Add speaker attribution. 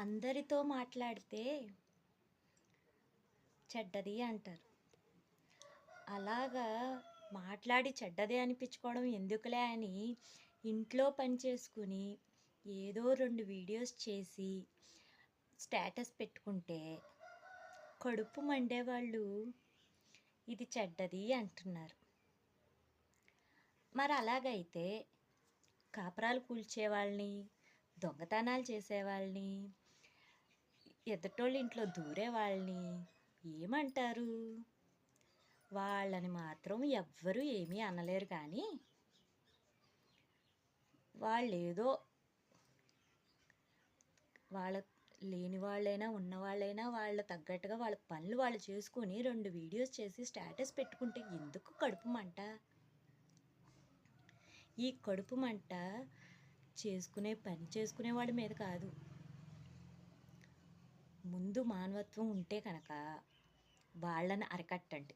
Speaker 1: అందరితో మాట్లాడితే చెడ్డది అంటారు. అలాగా మాట్లాడి చెడ్డది అనిపించుకోవడం ఎందుకులే అని ఇంట్లో పని చేసుకుని ఏదో 2 వీడియోస్ చేసి స్టేటస్ పెట్టుకుంటే కడుపు మండేవాళ్ళు ఇది చెడ్డది అంటున్నారు. మరి అలాగైతే కాపురాలు కూల్చేవాళ్ళని, దొంగతనాలు చేసేవాళ్ళని, ఎదుటోళ్ళ ఇంట్లో దూరే వాళ్ళని ఏమంటారు? వాళ్ళని మాత్రం ఎవ్వరూ ఏమీ అనలేరు. కానీ వాళ్ళేదో వాళ్ళ లేని వాళ్ళైనా ఉన్నవాళ్ళైనా వాళ్ళ తగ్గట్టుగా వాళ్ళ పనులు వాళ్ళు చేసుకొని 2 వీడియోస్ చేసి స్టేటస్ పెట్టుకుంటే ఎందుకు కడుపు మంట? ఈ కడుపు మంట పని చేసుకునే వాళ్ళ మీద కాదు. ముందు మానవత్వం ఉంటే కనుక వాళ్ళని అరికట్టండి.